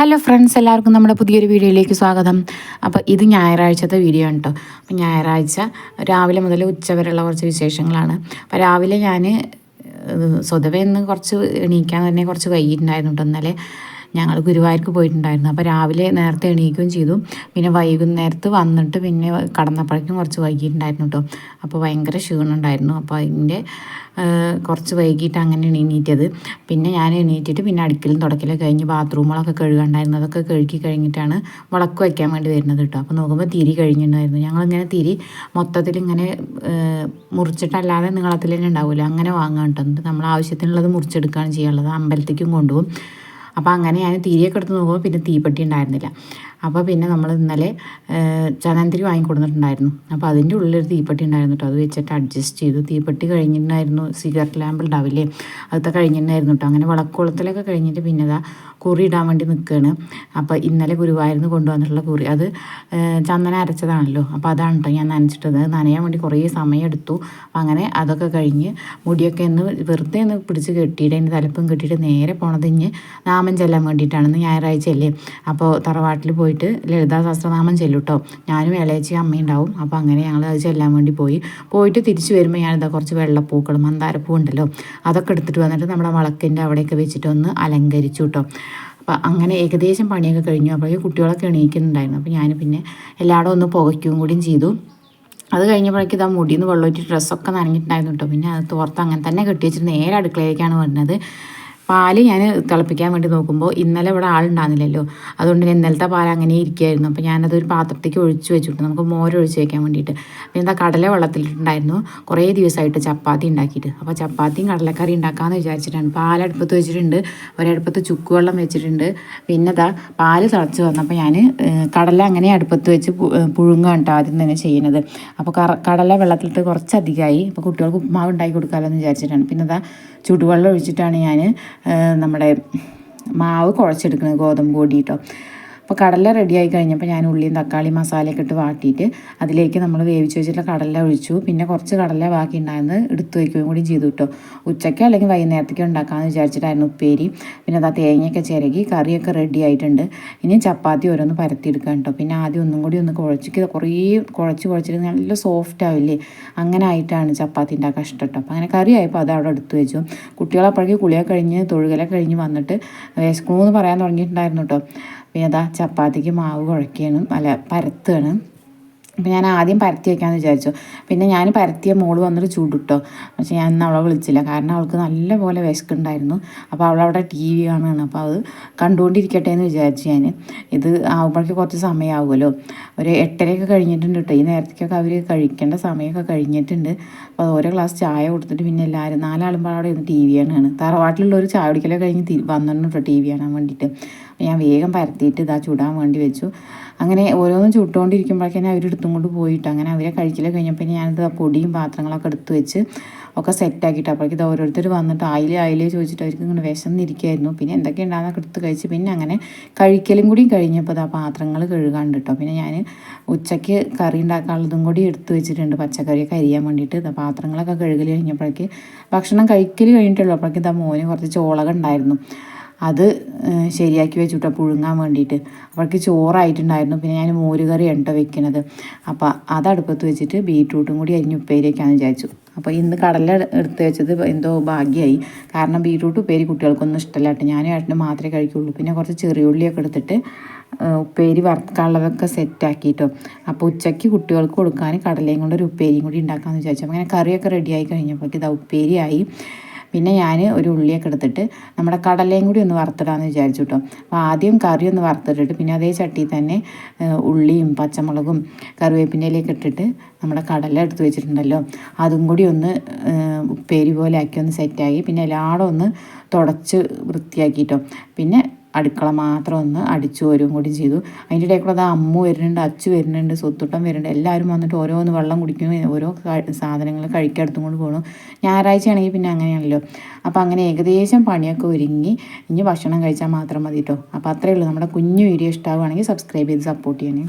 Hello friends, എല്ലാവർക്കും നമ്മുടെ പുതിയൊരു വീഡിയോയിലേക്ക് സ്വാഗതം. അപ്പോൾ ഇത് ഞായറാഴ്ചത്തെ വീഡിയോ ആണ് കേട്ടോ. അപ്പോൾ ഞായറാഴ്ച രാവിലെ മുതൽ ഉച്ച വരെയുള്ള കുറച്ച് വിശേഷങ്ങളാണ്. അപ്പോൾ രാവിലെ ഞാൻ സ്വതവേ ഇന്ന് കുറച്ച് എണീക്കാൻ തന്നെ കുറച്ച് വൈകിട്ടുണ്ടായിരുന്നു കേട്ടോ. ഇന്നലെ ഞങ്ങൾ ഗുരുവായൂർക്ക് പോയിട്ടുണ്ടായിരുന്നു. അപ്പോൾ രാവിലെ നേരത്തെ എണീക്കുകയും ചെയ്തു. പിന്നെ വൈകുന്നേരത്ത് വന്നിട്ട് പിന്നെ കടന്നപ്പോഴേക്കും കുറച്ച് വൈകിട്ടുണ്ടായിരുന്നു കേട്ടോ. അപ്പോൾ ഭയങ്കര ക്ഷീണം ഉണ്ടായിരുന്നു. അപ്പോൾ അതിൻ്റെ കുറച്ച് വൈകിട്ട് അങ്ങനെ എണീറ്റത്. പിന്നെ ഞാൻ എണീറ്റിട്ട് പിന്നെ അടുക്കലും തുടക്കലും കഴിഞ്ഞ് ബാത്റൂമുകളൊക്കെ കഴുകാണ്ടായിരുന്നു. അതൊക്കെ കഴുകി കഴിഞ്ഞിട്ടാണ് വിളക്ക് വയ്ക്കാൻ വേണ്ടി വരുന്നത് കേട്ടോ. അപ്പോൾ നോക്കുമ്പോൾ തിരി കഴിഞ്ഞിട്ടുണ്ടായിരുന്നു. ഞങ്ങളിങ്ങനെ തിരി മൊത്തത്തിൽ ഇങ്ങനെ മുറിച്ചിട്ടല്ലാതെ നീളത്തിൽ തന്നെ ഉണ്ടാവില്ല, അങ്ങനെ വാങ്ങാൻ കേട്ടോ. എന്നിട്ട് നമ്മൾ ആവശ്യത്തിനുള്ളത് മുറിച്ചെടുക്കുകയാണ് ചെയ്യാനുള്ളത്. അമ്പലത്തേക്കും കൊണ്ടുപോകും. അപ്പോൾ അങ്ങനെ ഞാൻ തിരിയൊക്കെ എടുത്ത് നോക്കുമ്പോൾ പിന്നെ തീപ്പെട്ടി ഉണ്ടായിരുന്നില്ല. അപ്പോൾ പിന്നെ നമ്മൾ ഇന്നലെ ചന്ദനത്തിരി വാങ്ങിക്കൊടുത്തിട്ടുണ്ടായിരുന്നു. അപ്പോൾ അതിൻ്റെ ഉള്ളിലൊരു തീപ്പെട്ടി ഉണ്ടായിരുന്നു കേട്ടോ. അത് വെച്ചിട്ട് അഡ്ജസ്റ്റ് ചെയ്തു. തീപ്പെട്ടി കഴിഞ്ഞിട്ടുണ്ടായിരുന്നു. സിഗരറ്റ് ലാമ്പ് ഉണ്ടാവില്ലേ, അതൊക്കെ കഴിഞ്ഞിട്ടുണ്ടായിരുന്നു കേട്ടോ. അങ്ങനെ വിളക്കുകൊളുത്തലൊക്കെ കഴിഞ്ഞിട്ട് പിന്നെ അതാ കുറി ഇടാൻ വേണ്ടി നിൽക്കുകയാണ്. അപ്പോൾ ഇന്നലെ ഗുരുവായൂരിന്ന് കൊണ്ടുവന്നിട്ടുള്ള കുറി, അത് ചന്ദനം അരച്ചതാണല്ലോ. അപ്പോൾ അതാണ് കേട്ടോ ഞാൻ നനച്ചിട്ടത്. നനയാൻ വേണ്ടി കുറേ സമയം എടുത്തു. അങ്ങനെ അതൊക്കെ കഴിഞ്ഞ് മുടിയൊക്കെ ഒന്ന് വെറുതെ ഒന്ന് പിടിച്ച് കെട്ടിയിട്ട് അതിൻ്റെ തലപ്പും കെട്ടിയിട്ട് നേരെ പോണത് ഇഞ്ഞ് നാമം ചെല്ലാൻ വേണ്ടിയിട്ടാണ്. ഇന്ന് ഞായറാഴ്ചയല്ലേ. അപ്പോൾ തറവാട്ടിൽ പോയിട്ട് ലളിതാ സഹസ്രനാമം ചെല്ലും കേട്ടോ. ഞാനും ഇളയച്ചി അമ്മയുണ്ടാവും. അപ്പോൾ അങ്ങനെ ഞങ്ങൾ അത് ചെല്ലാൻ വേണ്ടി പോയിട്ട് തിരിച്ച് വരുമ്പോൾ ഞാനിതാ കുറച്ച് വെള്ളപ്പൂക്കളും മന്ദാരപ്പൂ ഉണ്ടല്ലോ, അതൊക്കെ എടുത്തിട്ട് വന്നിട്ട് നമ്മുടെ വിളക്കിൻ്റെ അവിടെയൊക്കെ വെച്ചിട്ട് ഒന്ന് അലങ്കരിച്ചു കേട്ടോ. അപ്പോൾ അങ്ങനെ ഏകദേശം പണിയൊക്കെ കഴിഞ്ഞു. അപ്പോഴേക്കും കുട്ടികളൊക്കെ എണീക്കുന്നുണ്ടായിരുന്നു. അപ്പോൾ ഞാൻ പിന്നെ എല്ലായിടും ഒന്ന് പുകയ്ക്കുകയും കൂടിയും ചെയ്തു. അത് കഴിഞ്ഞപ്പോഴേക്കും ഇതാ മുടിയിൽ നിന്ന് വെള്ളമൊറ്റി ഡ്രസ്സൊക്കെ നനഞ്ഞിട്ടുണ്ടായിരുന്നു കേട്ടോ. പിന്നെ അത് തോർത്ത് അങ്ങനെ തന്നെ കെട്ടി വെച്ചിട്ട് നേരെ അടുക്കളയിലേക്കാണ് വരുന്നത്. പാല് ഞാൻ തിളപ്പിക്കാൻ വേണ്ടി നോക്കുമ്പോൾ ഇന്നലെ ഇവിടെ ആളുണ്ടാകുന്നില്ലല്ലോ. അതുകൊണ്ട് ഇന്നലത്തെ പാൽ അങ്ങനെ ഇരിക്കുകയായിരുന്നു. അപ്പോൾ ഞാനതൊരു പാത്രത്തേക്ക് ഒഴിച്ച് വെച്ചിട്ട് നമുക്ക് മോരൊഴിച്ച് വയ്ക്കാൻ വേണ്ടിയിട്ട്. പിന്നെ എന്താ കടല വെള്ളത്തിലിട്ടുണ്ടായിരുന്നു കുറേ ദിവസമായിട്ട് ചപ്പാത്തി ഉണ്ടാക്കിയിട്ട്. അപ്പോൾ ചപ്പാത്തിയും കടലക്കറി ഉണ്ടാക്കാമെന്ന് വിചാരിച്ചിട്ടാണ്. പാലടുപ്പത്ത് വെച്ചിട്ടുണ്ട്, ഒരടുപ്പത്ത് ചുക്ക് വെള്ളം വെച്ചിട്ടുണ്ട്. പിന്നെ ഇതാ പാല് തിളച്ച് വന്നപ്പോൾ ഞാൻ കടല അങ്ങനെ അടുപ്പത്ത് വെച്ച് പുഴുങ്ങാണ് കേട്ടോ ആദ്യം തന്നെ ചെയ്യുന്നത്. അപ്പോൾ കടല വെള്ളത്തിലിട്ട് കുറച്ചധികമായി. അപ്പോൾ കുട്ടികൾക്ക് ഉപ്പുമാവ് ഉണ്ടാക്കി കൊടുക്കാമല്ലോ എന്ന് വിചാരിച്ചിട്ടാണ്. പിന്നെ ഇതാ ചുടുവെള്ളം ഒഴിച്ചിട്ടാണ് ഞാൻ നമ്മുടെ മാവ് കുഴച്ചെടുക്കുന്നത്, ഗോതമ്പ് പൊടി കേട്ടോ. അപ്പോൾ കടല റെഡിയായി കഴിഞ്ഞപ്പോൾ ഞാൻ ഉള്ളിയും തക്കാളി മസാലയൊക്കെ ഇട്ട് വാട്ടിയിട്ട് അതിലേക്ക് നമ്മൾ വേവിച്ച് വെച്ചിട്ടുള്ള കടല ഒഴിച്ചു. പിന്നെ കുറച്ച് കടല ബാക്കി ഉണ്ടായിരുന്നത് എടുത്തു വയ്ക്കുകയും കൂടി ചെയ്തു കേട്ടോ. ഉച്ചയ്ക്ക് അല്ലെങ്കിൽ വൈകുന്നേരത്തേക്ക് ഉണ്ടാക്കാമെന്ന് വിചാരിച്ചിട്ടായിരുന്നു ഉപ്പേരി. പിന്നെ അതാ തേങ്ങയൊക്കെ ചിരകി കറിയൊക്കെ റെഡി ആയിട്ടുണ്ട്. ഇനി ചപ്പാത്തി ഓരോന്ന് പരത്തിയെടുക്കാം കേട്ടോ. പിന്നെ ആദ്യം ഒന്നും കൂടി ഒന്ന് കുറേ കുഴച്ചിട്ട് നല്ല സോഫ്റ്റ് ആവില്ലേ, അങ്ങനെ ആയിട്ടാണ് ചപ്പാത്തി ഉണ്ടാക്കാൻ ഇഷ്ടം കേട്ടോ. അപ്പോൾ അങ്ങനെ കറി ആയപ്പോൾ അത് അവിടെ എടുത്തു വെച്ചു. കുട്ടികളപ്പോഴേക്കും കുളിയൊക്കെ കഴിഞ്ഞ് തൊഴുകലൊക്കെ കഴിഞ്ഞ് വന്നിട്ട് വിശക്കണമെന്ന് പറയാൻ തുടങ്ങിയിട്ടുണ്ടായിരുന്നു കേട്ടോ. പിന്നെ അതാ ചപ്പാത്തിക്ക് മാവ് കുഴക്കുകയാണ്, പരത്തുകയാണ്. അപ്പോൾ ഞാൻ ആദ്യം പരത്തി വയ്ക്കാമെന്ന് വിചാരിച്ചു. പിന്നെ ഞാൻ പരത്തിയ മോള് വന്നിട്ട് ചൂടിട്ടോ. പക്ഷേ ഞാൻ ഇന്ന് അവളെ വിളിച്ചില്ല, കാരണം അവൾക്ക് നല്ല പോലെ വിശക്കുണ്ടായിരുന്നു. അപ്പോൾ അവളവിടെ TV കാണുകയാണ്. അപ്പോൾ അത് കണ്ടുകൊണ്ടിരിക്കട്ടെ എന്ന് വിചാരിച്ചു ഞാൻ. ഇത് ആകുമ്പോഴേക്ക് കുറച്ച് സമയമാകുമല്ലോ. ഒരു 8:30 കഴിഞ്ഞിട്ടുണ്ട് കേട്ടോ. ഈ നേരത്തേക്കൊക്കെ അവർ കഴിക്കേണ്ട സമയമൊക്കെ കഴിഞ്ഞിട്ടുണ്ട്. അപ്പോൾ ഓരോ ഗ്ലാസ് ചായ കൊടുത്തിട്ട് പിന്നെ എല്ലാവരും 4 അവിടെ ഇരുന്ന് TV കാണുകയാണ്. തറവാട്ടിലുള്ളൊരു ചായ കുടിക്കലൊക്കെ കഴിഞ്ഞ് വന്നിട്ടുണ്ട് കേട്ടോ TV കാണാൻ വേണ്ടിയിട്ട്. ഞാൻ വേഗം പരത്തിയിട്ട് ഇതാ ചുടാൻ വേണ്ടി വെച്ചു. അങ്ങനെ ഓരോന്നും ചുട്ടുകൊണ്ടിരിക്കുമ്പോഴേക്കും അവരെടുത്തും കൊണ്ട് പോയിട്ട് അങ്ങനെ അവരെ കഴിക്കൽ കഴിഞ്ഞപ്പോൾ ഞാനിത് പൊടിയും പാത്രങ്ങളൊക്കെ എടുത്ത് വെച്ച് ഒക്കെ സെറ്റാക്കിയിട്ട് അപ്പോഴേക്കും ഇത് ഓരോരുത്തർ വന്നിട്ട് ആയില്ലേ ചോദിച്ചിട്ട് അവർക്ക് ഇങ്ങനെ വിശന്നിരിക്കുമായിരുന്നു. പിന്നെ എന്തൊക്കെ ഉണ്ടാകുന്നതൊക്കെ എടുത്ത് കഴിച്ച് പിന്നെ അങ്ങനെ കഴിക്കലും കൂടി കഴിഞ്ഞപ്പോൾ ആ പാത്രങ്ങൾ കഴുകാണ്ട് കേട്ടോ. പിന്നെ ഞാൻ ഉച്ചയ്ക്ക് കറി ഉണ്ടാക്കാനുള്ളതും കൂടി എടുത്ത് വെച്ചിട്ടുണ്ട്, പച്ചക്കറിയൊക്കെ അരിയാൻ വേണ്ടിയിട്ട്. പാത്രങ്ങളൊക്കെ കഴുകൽ കഴിഞ്ഞപ്പോഴേക്ക് ഭക്ഷണം കഴിക്കൽ കഴിഞ്ഞിട്ടുള്ളൂ. അപ്പോഴേക്കും ഇതാ മോന് കുറച്ച് ചോളക ഉണ്ടായിരുന്നു, അത് ശരിയാക്കി വെച്ചിട്ടോ പുഴുങ്ങാൻ വേണ്ടിയിട്ട്. അവൾക്ക് ചോറായിട്ടുണ്ടായിരുന്നു. പിന്നെ ഞാൻ മോരുകറിയാണ് കേട്ടോ വെക്കുന്നത്. അപ്പോൾ അത് അടുപ്പത്ത് വെച്ചിട്ട് ബീറ്റ്റൂട്ടും കൂടി അരിഞ്ഞ് ഉപ്പേരി വയ്ക്കാമെന്ന് വിചാരിച്ചു. അപ്പോൾ ഇന്ന് കടല എടുത്ത് വെച്ചത് എന്തോ ഭാഗ്യമായി, കാരണം ബീറ്റ്റൂട്ട് ഉപ്പേരി കുട്ടികൾക്കൊന്നും ഇഷ്ടമല്ല കേട്ടോ. ഞാനും ഏട്ടനും മാത്രമേ കഴിക്കുള്ളൂ. പിന്നെ കുറച്ച് ചെറിയ ഉള്ളിയൊക്കെ എടുത്തിട്ട് ഉപ്പേരി വറുക്കാനുള്ളതൊക്കെ സെറ്റാക്കിയിട്ടോ. അപ്പോൾ ഉച്ചയ്ക്ക് കുട്ടികൾക്ക് കൊടുക്കാൻ കടലയും കൊണ്ട് ഒരു ഉപ്പേരിയും കൂടി ഉണ്ടാക്കാമെന്ന് വിചാരിച്ചു. അപ്പോൾ അങ്ങനെ കറിയൊക്കെ റെഡിയായി കഴിഞ്ഞപ്പോഴേക്ക് ഇതാ ഉപ്പേരിയായി. പിന്നെ ഞാൻ ഒരു ഉള്ളിയൊക്കെ എടുത്തിട്ട് നമ്മുടെ കടലയും കൂടി ഒന്ന് വറുത്തിടാമെന്ന് വിചാരിച്ചു കേട്ടോ. അപ്പോൾ ആദ്യം കറി ഒന്ന് വറുത്തിട്ടിട്ട് പിന്നെ അതേ ചട്ടിയിൽ തന്നെ ഉള്ളിയും പച്ചമുളകും കറിവേപ്പിൻ്റെ ഇലയൊക്കെ ഇട്ടിട്ട് നമ്മുടെ കടല എടുത്ത് വെച്ചിട്ടുണ്ടല്ലോ അതും കൂടി ഒന്ന് ഉപ്പേരി പോലെ ആക്കി ഒന്ന് സെറ്റാക്കി. പിന്നെ എല്ലായിടും ഒന്ന് തുടച്ച് വൃത്തിയാക്കിയിട്ടോ. പിന്നെ അടുക്കള മാത്രം ഒന്ന് അടിച്ചു വരും കൂടി ചെയ്തു. അതിൻ്റെ ഇടയിൽ കൂടെ അത് അമ്മു വരുന്നുണ്ട്, അച്ചു വരുന്നുണ്ട്, സ്വത്തുട്ടം വരുന്നുണ്ട്. എല്ലാവരും വന്നിട്ട് ഓരോന്ന് വെള്ളം കുടിക്കുന്നു, ഓരോ സാധനങ്ങൾ കഴിക്കാടുത്തും കൊണ്ട് പോകണം. ഞായറാഴ്ച ആണെങ്കിൽ പിന്നെ അങ്ങനെയാണല്ലോ. അപ്പോൾ അങ്ങനെ ഏകദേശം പണിയൊക്കെ ഒരുങ്ങി ഇനി ഭക്ഷണം കഴിച്ചാൽ മാത്രം മതി കേട്ടോ. അപ്പോൾ അത്രയേ ഉള്ളൂ. നമ്മുടെ കുഞ്ഞു വീഡിയോ ഇഷ്ടമാവുകയാണെങ്കിൽ സബ്സ്ക്രൈബ് ചെയ്ത് സപ്പോർട്ട് ചെയ്യണേ.